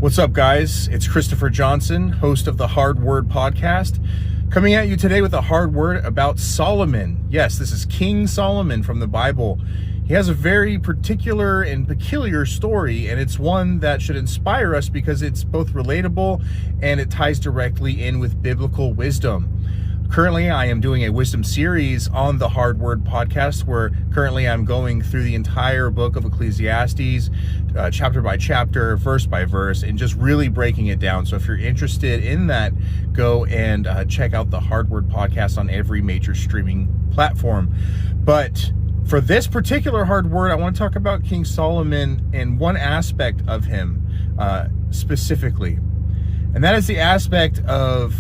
What's up, guys? It's Christopher Johnson, host of the Hard Word podcast, coming at you today with a hard word about Solomon. Yes, this is King Solomon from the Bible. He has a very particular and peculiar story, and it's one that should inspire us because it's both relatable and it ties directly in with biblical wisdom. Currently, I am doing a wisdom series on the Hard Word podcast, where currently I'm going through the entire book of Ecclesiastes, chapter by chapter, verse by verse, and just really breaking it down. So if you're interested in that, go and check out the Hard Word podcast on every major streaming platform. But for this particular hard word, I want to talk about King Solomon and one aspect of him specifically. And that is the aspect of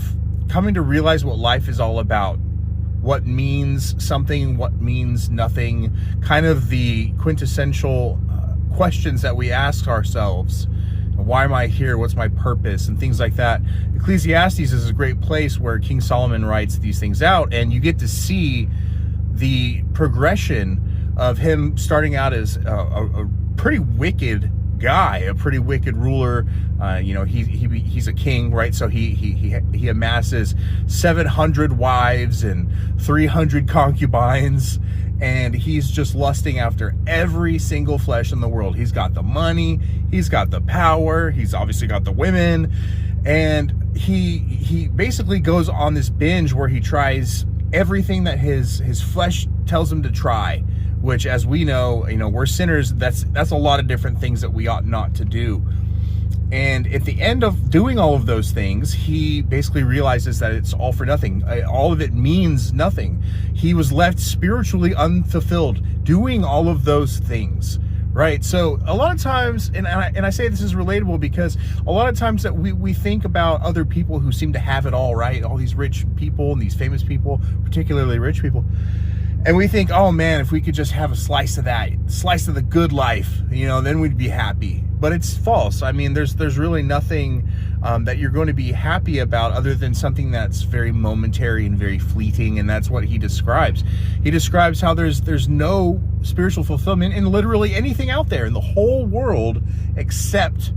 coming to realize what life is all about, what means something, what means nothing, kind of the quintessential questions that we ask ourselves. Why am I here? What's my purpose? And things like that. Ecclesiastes is a great place where King Solomon writes these things out, and you get to see the progression of him starting out as a pretty wicked guy, a pretty wicked ruler. He's a king, right? So he amasses 700 wives and 300 concubines, and he's just lusting after every single flesh in the world. He's got the money, he's got the power, he's obviously got the women, and he basically goes on this binge where he tries everything that his flesh tells him to try, which, as we know, we're sinners. That's a lot of different things that we ought not to do. And at the end of doing all of those things, he basically realizes that it's all for nothing. All of it means nothing. He was left spiritually unfulfilled doing all of those things, right? So a lot of times, and I say this is relatable because a lot of times that we think about other people who seem to have it all, right? All these rich people and these famous people, particularly rich people. And we think, oh man, if we could just have a slice of that, slice of the good life, then we'd be happy. But it's false. I mean, there's really nothing that you're going to be happy about other than something that's very momentary and very fleeting. And that's what he describes. He describes how there's no spiritual fulfillment in literally anything out there in the whole world except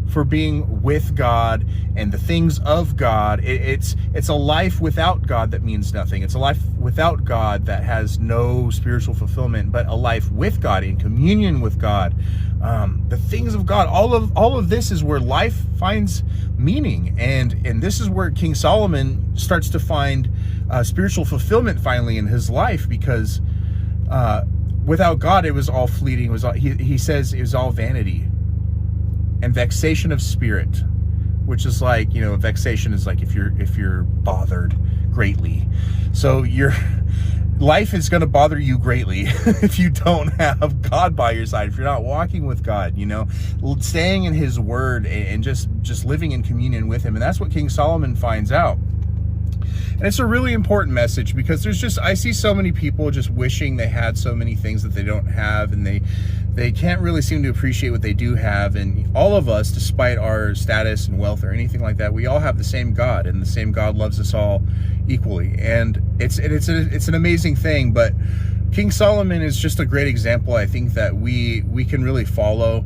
for being with God and the things of God. It's a life without God that means nothing. It's a life without God that has no spiritual fulfillment, but a life with God, in communion with God, the things of God. All of this is where life finds meaning, and this is where King Solomon starts to find spiritual fulfillment finally in his life, because without God it was all fleeting. He says it was all vanity and vexation of spirit, which is like, vexation is like if you're bothered greatly. So your life is going to bother you greatly if you don't have God by your side, if you're not walking with God, staying in his word and just living in communion with him. And that's what King Solomon finds out. And it's a really important message because I see so many people just wishing they had so many things that they don't have, and they can't really seem to appreciate what they do have. And all of us, despite our status and wealth or anything like that, we all have the same God, and the same God loves us all equally. And it's an amazing thing. But King Solomon is just a great example, I think, that we can really follow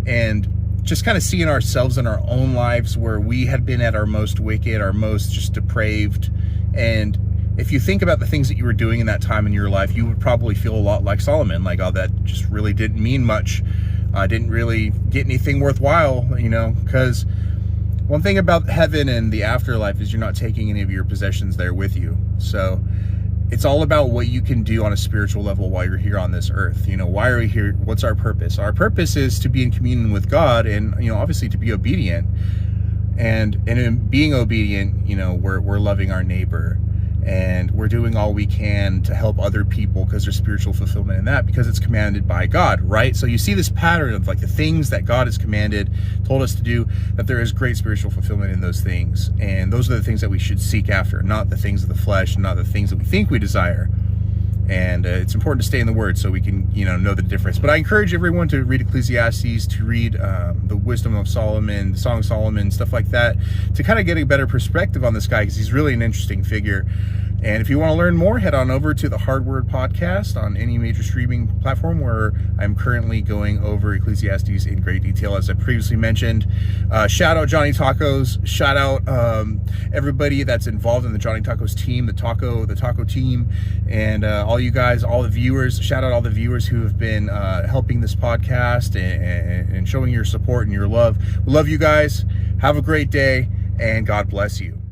and just kind of seeing ourselves in our own lives where we had been at our most wicked, our most just depraved. And if you think about the things that you were doing in that time in your life, you would probably feel a lot like Solomon, like, oh, that just really didn't mean much. I didn't really get anything worthwhile, because one thing about heaven and the afterlife is you're not taking any of your possessions there with you. So it's all about what you can do on a spiritual level while you're here on this earth. Why are we here? What's our purpose? Our purpose is to be in communion with God, and obviously to be obedient. And in being obedient, we're loving our neighbor, and we're doing all we can to help other people because there's spiritual fulfillment in that, because it's commanded by God, right? So you see this pattern of like the things that God has commanded, told us to do, that there is great spiritual fulfillment in those things. And those are the things that we should seek after, not the things of the flesh, not the things that we think we desire. And it's important to stay in the Word so we can, know the difference. But I encourage everyone to read Ecclesiastes, to read the Wisdom of Solomon, the Song of Solomon, stuff like that, to kind of get a better perspective on this guy, because he's really an interesting figure. And if you want to learn more, head on over to the Hard Word Podcast on any major streaming platform, where I'm currently going over Ecclesiastes in great detail, as I previously mentioned. Shout out Johnny Tacos. Shout out everybody that's involved in the Johnny Tacos team, the taco team, and all you guys, all the viewers. Shout out all the viewers who have been helping this podcast and showing your support and your love. We love you guys. Have a great day, and God bless you.